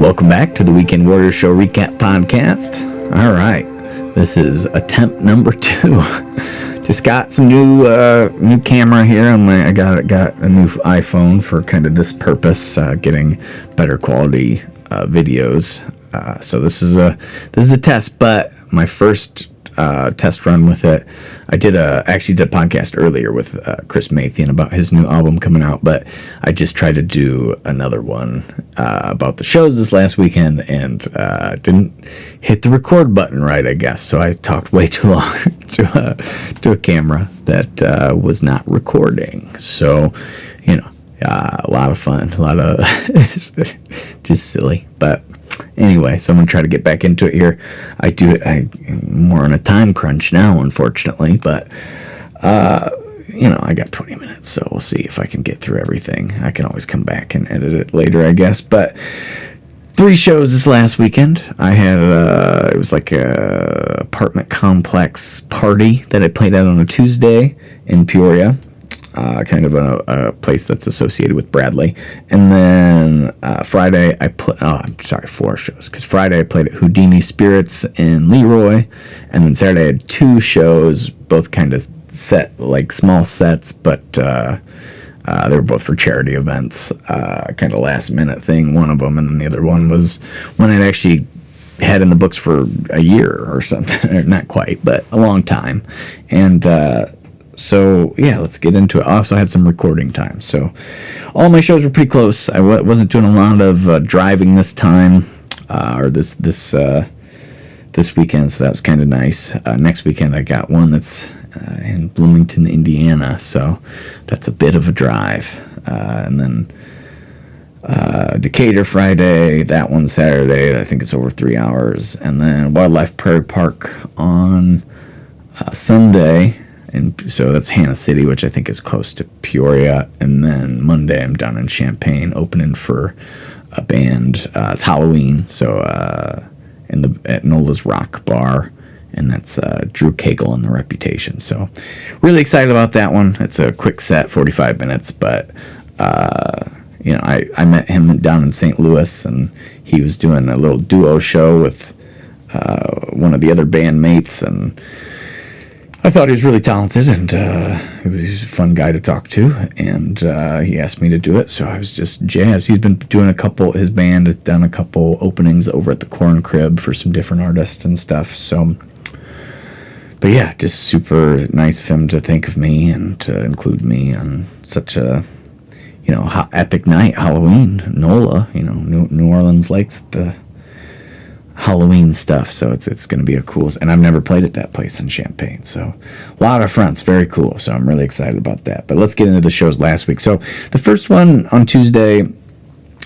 Welcome back to the Weekend Warrior Show Recap Podcast. All right, this is attempt number 2. Just got some new camera here on my. I got a new iPhone for kind of this purpose, getting better quality videos. So this is a test, but my first test run with it. I actually did a podcast earlier with Chris Mathian about his new album coming out, but I just tried to do another one about the shows this last weekend and didn't hit the record button right, I guess. So I talked way too long to a camera that was not recording. So, a lot of fun, a lot of just silly, but anyway, so I'm going to try to get back into it here. I'm more on a time crunch now, unfortunately, but, I got 20 minutes, so we'll see if I can get through everything. I can always come back and edit it later, I guess, but 3 shows this last weekend. I had, it was like a apartment complex party that I played at on a Tuesday in Peoria. Kind of a place that's associated with Bradley. And then Friday, 4 shows. Because Friday I played at Houdinis Spirits in Leroy. And then Saturday I had 2 shows, both kind of set, like small sets, but they were both for charity events. Kind of last minute thing, one of them. And then the other one was when I'd actually had in the books for a year or something. Not quite, but a long time. And so, yeah, let's get into it. I also had some recording time. So, all my shows were pretty close. I wasn't doing a lot of driving this time, or this weekend, so that was kind of nice. Next weekend, I got one that's in Bloomington, Indiana, so that's a bit of a drive. And then Decatur Friday, that one Saturday, I think it's over 3 hours. And then Wildlife Prairie Park on Sunday. And so that's Hannah City, which I think is close to Peoria. And then Monday, I'm down in Champaign, opening for a band. It's Halloween, so at Nola's Rock Bar, and that's Drew Cagle and The Reputation. So really excited about that one. It's a quick set, 45 minutes, but I met him down in St. Louis, and he was doing a little duo show with one of the other bandmates, and I thought he was really talented, and he was a fun guy to talk to, and he asked me to do it, so I was just jazzed. He's been doing his band has done a couple openings over at the Corn Crib for some different artists and stuff, so, but yeah, just super nice of him to think of me and to include me on such a, epic night, Halloween. NOLA, New Orleans likes the Halloween stuff, so it's going to be a cool, and I've never played at that place in Champaign, so a lot of fronts, very cool, so I'm really excited about that. But let's get into the shows last week. So the first one on Tuesday,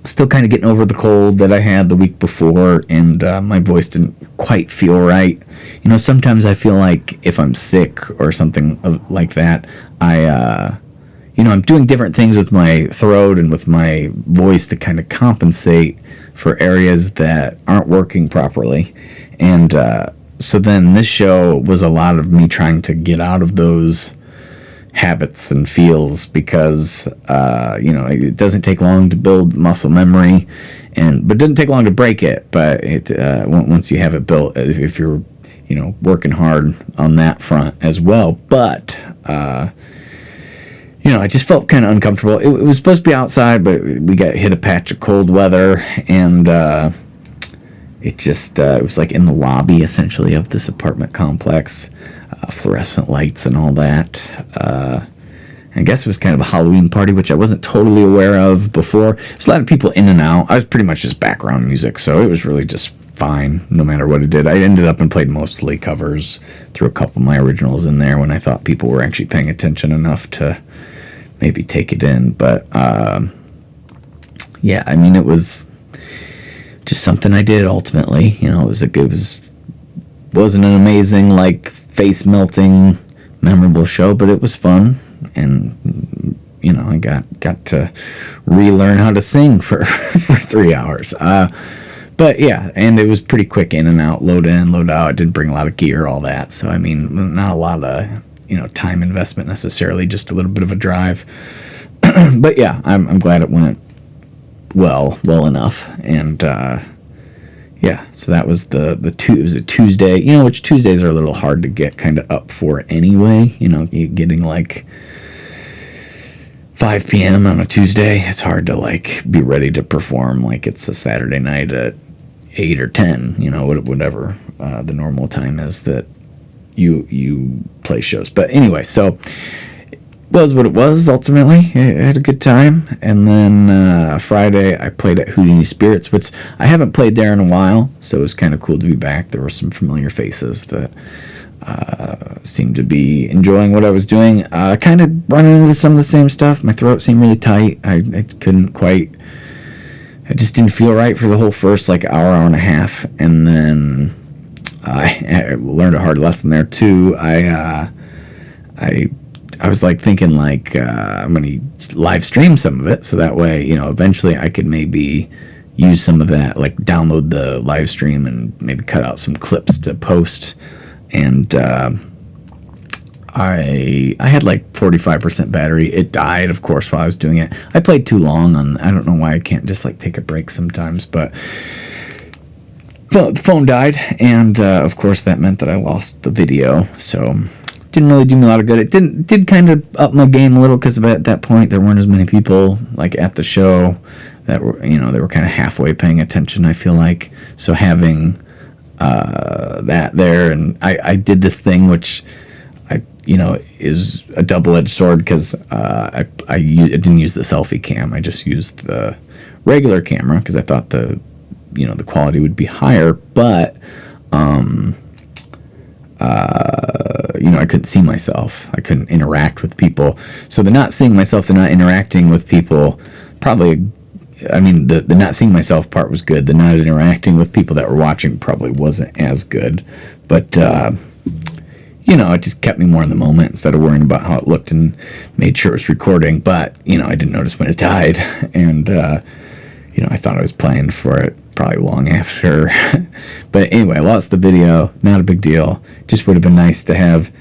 still kind of getting over the cold that I had the week before, and my voice didn't quite feel right. Sometimes I feel like if I'm sick or something like that, I'm doing different things with my throat and with my voice to kind of compensate for areas that aren't working properly. And so then this show was a lot of me trying to get out of those habits and feels because, it doesn't take long to build muscle memory, but it doesn't take long to break it. But once you have it built, if you're, working hard on that front as well. But, I just felt kind of uncomfortable. It was supposed to be outside, but we got hit a patch of cold weather, and it was like in the lobby, essentially, of this apartment complex, fluorescent lights and all that. I guess it was kind of a Halloween party, which I wasn't totally aware of before. There's a lot of people in and out. I was pretty much just background music, so it was really just fine, no matter what I did. I ended up and played mostly covers, threw a couple of my originals in there when I thought people were actually paying attention enough to maybe take it in. But it was just something I did ultimately. Wasn't an amazing, face melting, memorable show, but it was fun, and I got to relearn how to sing for 3 hours. But yeah, and it was pretty quick in and out, load in, load out. I didn't bring a lot of gear, all that. So not a lot of time investment necessarily, just a little bit of a drive. But yeah, I'm glad it went well enough. And yeah, so that was it was a Tuesday, which Tuesdays are a little hard to get kind of up for anyway. Getting like 5 p.m. on a Tuesday, it's hard to like be ready to perform like it's a Saturday night at 8 or 10, whatever the normal time is that you play shows. But anyway, so it was what it was. Ultimately, I had a good time. And then Friday I played at Houdinis Spirits, which I haven't played there in a while, so it was kind of cool to be back. There were some familiar faces that seemed to be enjoying what I was doing. Kind of running into some of the same stuff. My throat seemed really tight. I couldn't quite. I just didn't feel right for the whole first like hour and a half, and then I learned a hard lesson there too. I was like thinking like I'm gonna live stream some of it, so that way eventually I could maybe use some of that, like download the live stream and maybe cut out some clips to post. And I had like 45% battery. It died, of course, while I was doing it. I played too long I don't know why I can't just like take a break sometimes, but the phone died, and of course that meant that I lost the video, so didn't really do me a lot of good. It did kind of up my game a little, because at that point there weren't as many people like at the show that were they were kind of halfway paying attention, I feel like. So having that there, and I did this thing which is a double-edged sword, because I didn't use the selfie cam. I just used the regular camera because I thought the quality would be higher, but I couldn't see myself. I couldn't interact with people. So the not seeing myself, the not interacting with people, probably, the not seeing myself part was good. The not interacting with people that were watching probably wasn't as good. But, it just kept me more in the moment instead of worrying about how it looked, and made sure it was recording. But, I didn't notice when it died. And, I thought I was playing for it probably long after. But anyway, I lost the video. Not a big deal. Just would have been nice to have.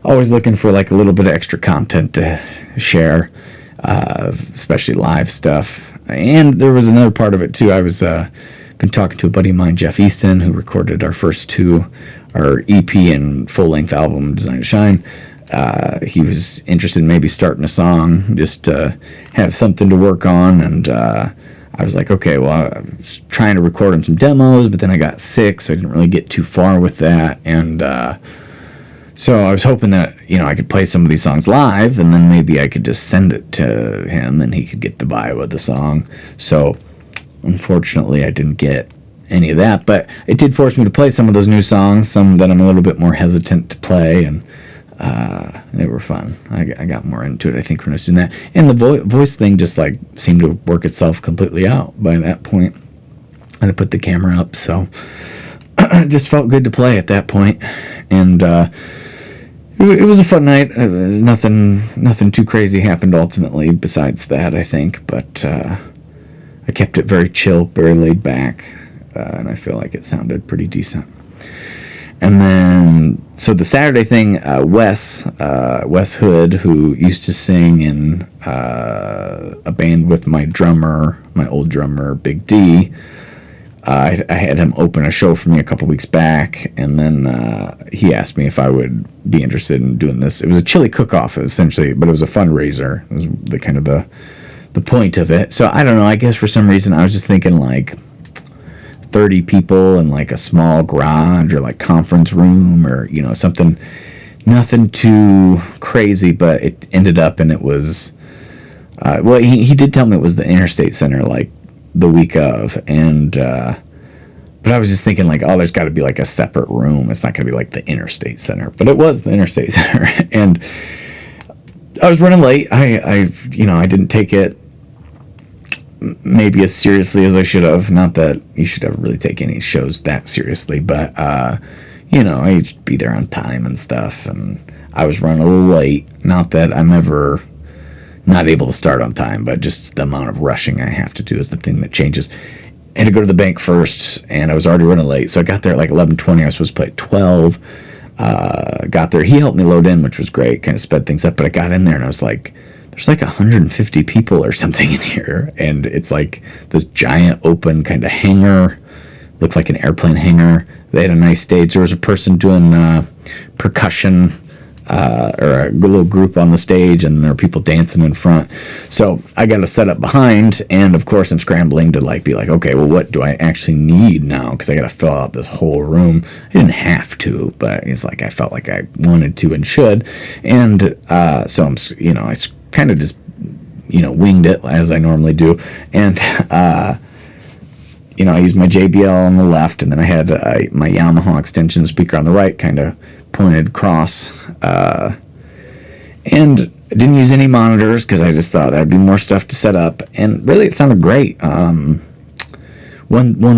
Always looking for like a little bit of extra content to share, especially live stuff. And there was another part of it too. I was been talking to a buddy of mine, Jeff Easton, who recorded our first two, our EP and full-length album, Design to Shine. He was interested in maybe starting a song just to have something to work on, and I was like, okay, well, I was trying to record him some demos, but then I got sick, so I didn't really get too far with that. And so I was hoping that, I could play some of these songs live, and then maybe I could just send it to him, and he could get the bio of the song. So unfortunately, I didn't get any of that, but it did force me to play some of those new songs, some that I'm a little bit more hesitant to play, and they were fun. I got more into it, I think, when I was doing that. And the voice thing just like seemed to work itself completely out by that point. And I put the camera up, so it just felt good to play at that point. And it was a fun night. Nothing too crazy happened ultimately besides that, I think. But I kept it very chill, very laid back, and I feel like it sounded pretty decent. And then, so the Saturday thing, Wes Hood, who used to sing in a band with my old drummer, Big D, I had him open a show for me a couple weeks back, and then he asked me if I would be interested in doing this. It was a chili cook-off, essentially, but it was a fundraiser. It was the kind of the point of it. So I don't know, I guess for some reason I was just thinking like 30 people in like a small garage or like conference room or something, nothing too crazy. But it ended up, and it was he did tell me it was the Interstate Center like the week of, and but I was just thinking like, oh, there's got to be like a separate room. It's not going to be like the Interstate Center, but it was the Interstate Center. And I was running late. I didn't take it maybe as seriously as I should have. Not that you should ever really take any shows that seriously, but I should be there on time and stuff, and I was running a little late. Not that I'm ever not able to start on time, but just the amount of rushing I have to do is the thing that changes. I had to go to the bank first, and I was already running late, so I got there at like 11:20. I was supposed to play at 12. Got there. He helped me load in, which was great, kind of sped things up, but I got in there, and I was like, there's like 150 people or something in here, and it's like this giant open kind of hangar, looked like an airplane hangar. They had a nice stage. There was a person doing percussion, or a little group on the stage, and there were people dancing in front. So I got to set up behind, and of course I'm scrambling to like be like, okay, well, what do I actually need now? Because I got to fill out this whole room. I didn't have to, but it's like I felt like I wanted to and should, and so I'm, I kind of just winged it as I normally do, and I used my JBL on the left, and then I had my Yamaha extension speaker on the right, kind of pointed across, and I didn't use any monitors because I just thought that'd be more stuff to set up, and really it sounded great. One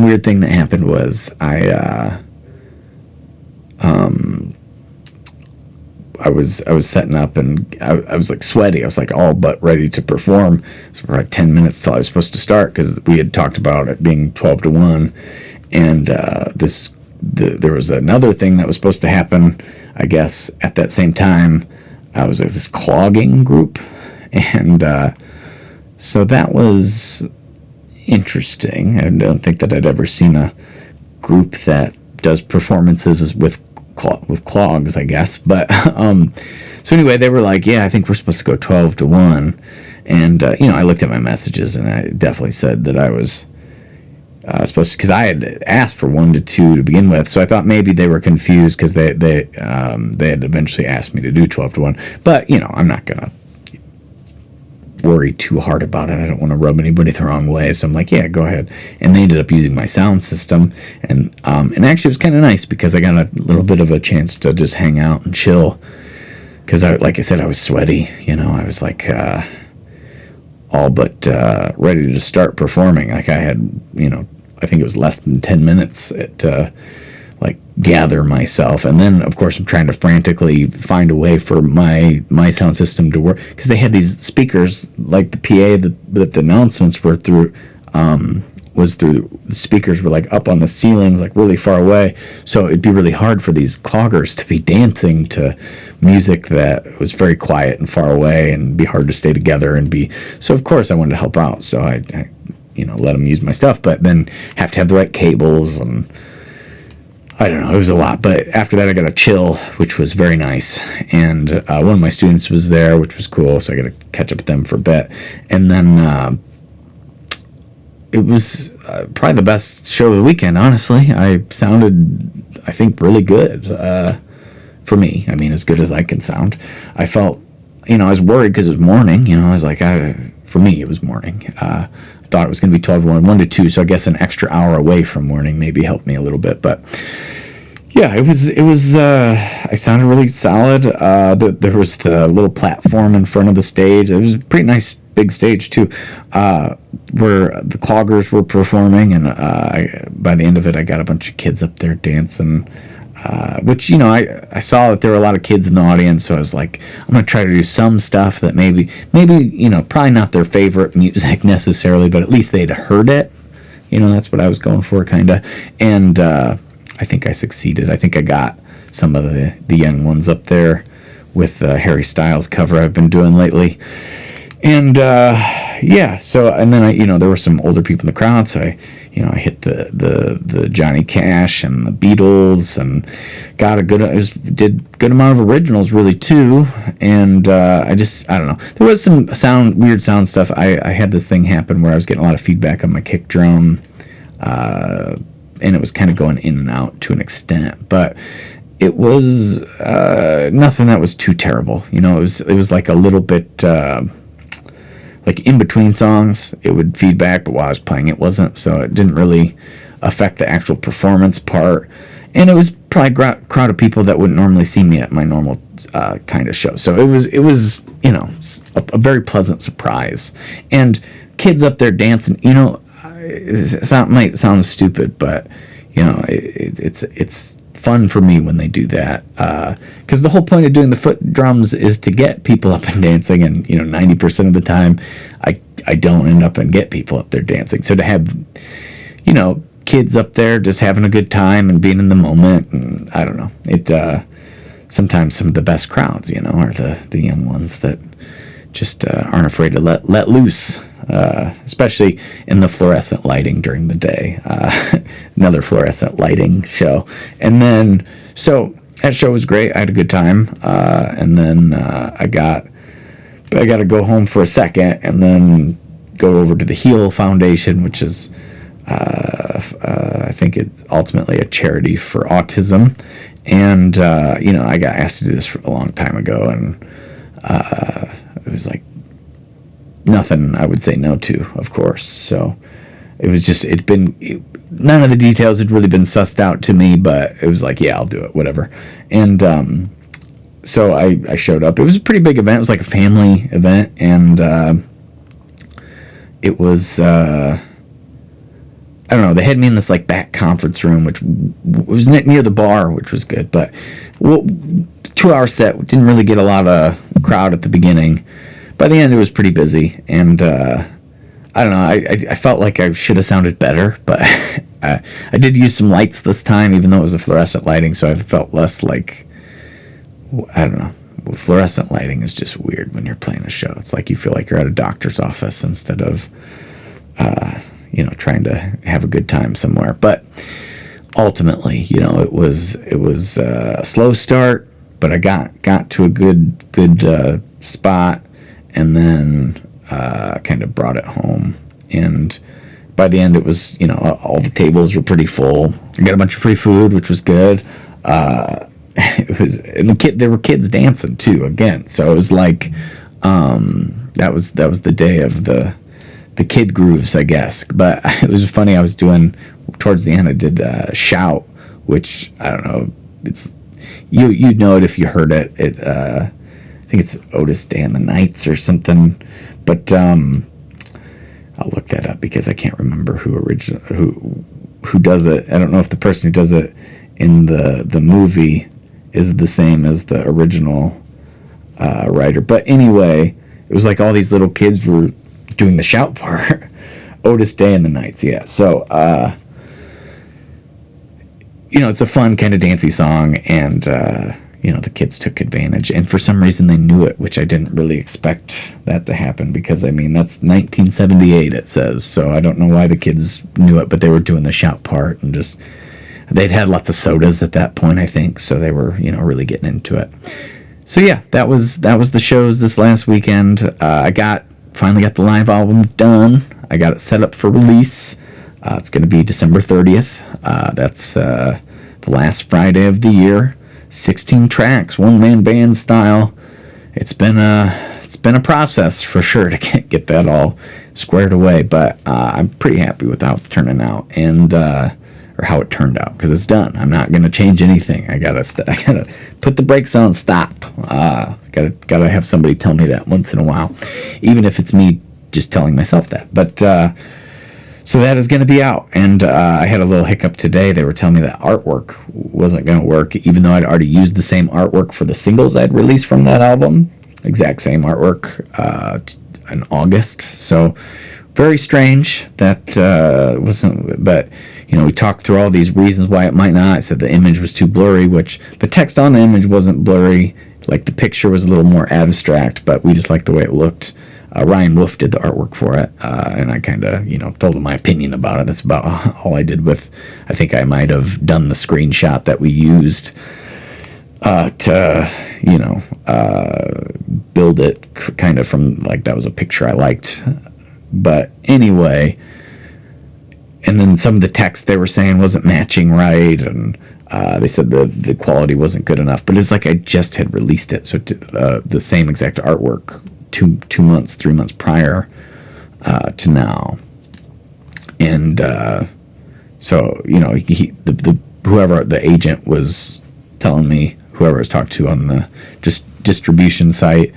weird thing that happened was I was setting up, and I was like sweaty. I was like all but ready to perform. So for like 10 minutes till I was supposed to start, because we had talked about it being 12-1, and there was another thing that was supposed to happen, I guess, at that same time. I was at this clogging group, and so that was interesting. I don't think that I'd ever seen a group that does performances with clogs, I guess. But so anyway, they were like, yeah, I think we're supposed to go 12-1, and I looked at my messages, and I definitely said that I was supposed to, because I had asked for 1-2 to begin with, so I thought maybe they were confused because they had eventually asked me to do 12-1. But I'm not gonna worry too hard about it. I don't want to rub anybody the wrong way, so I'm like, yeah, go ahead. And they ended up using my sound system, and actually it was kind of nice because I got a little bit of a chance to just hang out and chill, because like I said, I was sweaty. I was like all but ready to start performing. Like I had, I think it was less than 10 minutes to like gather myself, and then of course I'm trying to frantically find a way for my sound system to work, because they had these speakers, like the PA that the announcements were through, the speakers were like up on the ceilings, like really far away, so it'd be really hard for these cloggers to be dancing to music that was very quiet and far away, and be hard to stay together and be. So of course I wanted to help out, so I let them use my stuff, but then have to have the right cables, and I don't know, it was a lot. But after that I got to chill, which was very nice, and one of my students was there, which was cool, so I got to catch up with them for a bit. And then it was probably the best show of the weekend, honestly. I sounded, I think, really good, for me. I mean, as good as I can sound. I felt, I was worried because it was morning. I was like, for me it was morning. I thought it was going to be 12-1, 1-2, so I guess an extra hour away from morning maybe helped me a little bit. But yeah, it was I sounded really solid. There was the little platform in front of the stage. It was a pretty nice big stage too, where the cloggers were performing, and by the end of it I got a bunch of kids up there dancing, which I saw that there were a lot of kids in the audience, so I was like, I'm gonna try to do some stuff that maybe probably not their favorite music necessarily, but at least they'd heard it. That's what I was going for, kind of. And I think I succeeded. I think I got some of the young ones up there with the Harry Styles cover I've been doing lately. And yeah, so, and then there were some older people in the crowd, so I hit the Johnny Cash and the Beatles, and got did good amount of originals really too. And I don't know, there was some weird sound stuff. I had this thing happen where I was getting a lot of feedback on my kick drum, and it was kind of going in and out to an extent, but it was nothing that was too terrible. It was like a little bit like in between songs it would feedback, but while I was playing it wasn't, so it didn't really affect the actual performance part. And it was probably a crowd of people that wouldn't normally see me at my normal kind of show, so it was a very pleasant surprise. And kids up there dancing, it might sound stupid, but it's fun for me when they do that, because the whole point of doing the foot drums is to get people up and dancing, and 90% of the time I don't end up and get people up there dancing. So to have kids up there just having a good time and being in the moment, and I don't know, it sometimes some of the best crowds are the young ones that just aren't afraid to let loose, especially in the fluorescent lighting during the day. Another fluorescent lighting show. And then, so that show was great. I had a good time. And then I got to go home for a second and then go over to the Heal Foundation, which is, I think it's ultimately a charity for autism. And, I got asked to do this a long time ago, and it was like nothing I would say no to, of course. So it was just, none of the details had really been sussed out to me, but it was like, yeah, I'll do it, whatever. And so I showed up. It was a pretty big event. It was like a family event, and it was, I don't know, they had me in this like back conference room, which was near the bar, which was good. But 2-hour set, didn't really get a lot of crowd at the beginning. By the end, it was pretty busy, and I don't know, I felt like I should have sounded better, but I did use some lights this time, even though it was a fluorescent lighting, so I felt less like, I don't know. Fluorescent lighting is just weird when you're playing a show. It's like you feel like you're at a doctor's office instead of trying to have a good time somewhere. But ultimately, it was a slow start, but I got to a good spot, and then kind of brought it home. And by the end, it was, all the tables were pretty full. I got a bunch of free food, which was good. It was, and there were kids dancing too again. So it was like, that was the day of the kid grooves, I guess. But it was funny. I was doing, towards the end, I did Shout, which, I don't know, it's, you'd know it if you heard it. I think it's Otis Day and the Knights or something. But I'll look that up because I can't remember who does it. I don't know if the person who does it in the movie is the same as the original writer. But anyway, it was like all these little kids were doing the Shout part. Otis Day and the Knights, yeah. So, it's a fun kind of dancey song, and, the kids took advantage. And for some reason they knew it, which I didn't really expect that to happen, because, that's 1978, it says. So I don't know why the kids knew it, but they were doing the Shout part, and just, they'd had lots of sodas at that point, I think. So they were, really getting into it. So yeah, that was the shows this last weekend. I finally got the live album done. I got it set up for release. It's going to be December 30th. That's the last Friday of the year. 16 tracks, one-man band style. It's been a process for sure to get that all squared away, but I'm pretty happy with how it's turning out, and or how it turned out, because it's done. I'm not going to change anything. I gotta put the brakes on, stop. Gotta have somebody tell me that once in a while, even if it's me just telling myself that. But so that is going to be out, and I had a little hiccup today. They were telling me that artwork wasn't going to work, even though I'd already used the same artwork for the singles I'd released from that album. Exact same artwork in August. So very strange that wasn't, but we talked through all these reasons why it might not. I said the image was too blurry, which the text on the image wasn't blurry. Like, the picture was a little more abstract, but we just liked the way it looked. Ryan Wolf did the artwork for it, and I kind of, told him my opinion about it. That's about all I did with, I think I might have done the screenshot that we used to, build it kind of from, like, that was a picture I liked. But anyway, and then some of the text they were saying wasn't matching right, and they said the quality wasn't good enough. But it's like I just had released it, so the same exact artwork 3 months prior to now. And so whoever the agent was telling me, whoever I was talking to on the distribution site.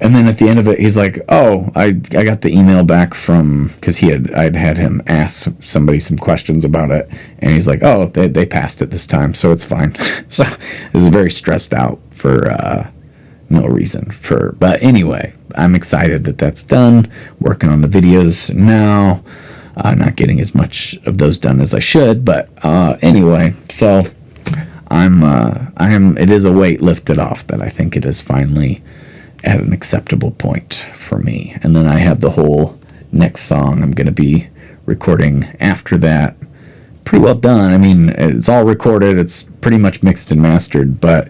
And then at the end of it, he's like, "Oh, I got the email back from," because I'd had him ask somebody some questions about it, and he's like, "Oh, they passed it this time, so it's fine." So I was very stressed out for no reason. But anyway, I'm excited that that's done. Working on the videos now. Not getting as much of those done as I should, but anyway, so I am. It is a weight lifted off that I think it is finally at an acceptable point for me. And then I have the whole next song I'm going to be recording after that pretty well done. I mean, it's all recorded, it's pretty much mixed and mastered, but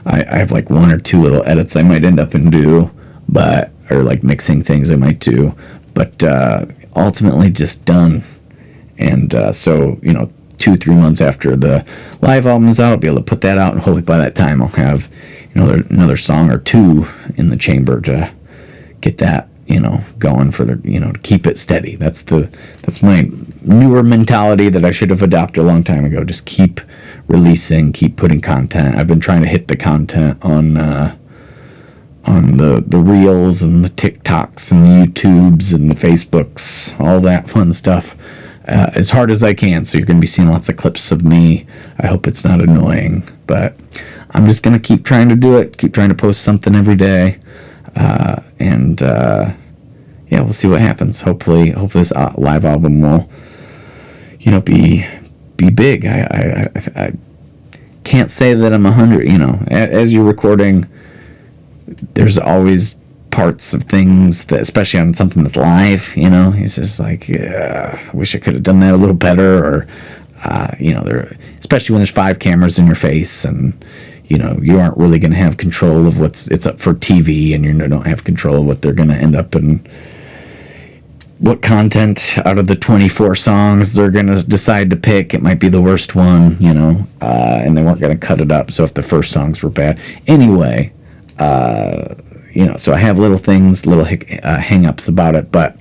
I have like one or two little edits I might end up and do, but, or like mixing things I might do, but ultimately just done. And so, 2-3 months after the live album is out, I'll be able to put that out, and hopefully by that time I'll have another song or two in the chamber to get that going for the to keep it steady. That's my newer mentality that I should have adopted a long time ago. Just keep releasing, keep putting content. I've been trying to hit the content on the reels and the TikToks and the YouTubes and the Facebooks, all that fun stuff, as hard as I can. So you're going to be seeing lots of clips of me. I hope it's not annoying, but I'm just going to keep trying to do it, keep trying to post something every day, and we'll see what happens. Hopefully this live album will be big. I can't say that I'm 100. As you're recording, there's always parts of things that, especially on something that's live, it's just like, I wish I could have done that a little better, or especially when there's 5 cameras in your face, and you aren't really going to have control of it's up for TV, and you don't have control of what they're going to end up in, what content out of the 24 songs they're going to decide to pick. It might be the worst one, and they weren't going to cut it up. So if the first songs were bad. Anyway, so I have little things, little hang-ups about it, but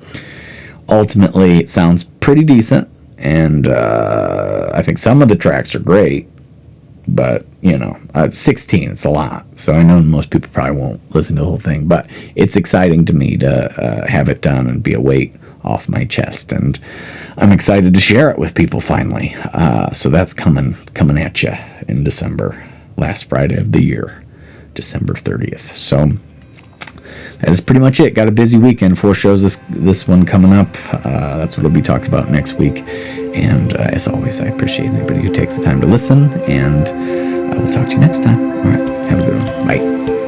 ultimately it sounds pretty decent, and I think some of the tracks are great, but 16, it's a lot, so I know most people probably won't listen to the whole thing, but it's exciting to me to have it done and be a weight off my chest, and I'm excited to share it with people finally. So that's coming at you in December, last Friday of the year, December 30th. So that is pretty much it. Got a busy weekend, 4 shows this one coming up. That's what we'll be talking about next week. And as always, I appreciate anybody who takes the time to listen, and I will talk to you next time. All right, have a good one. Bye.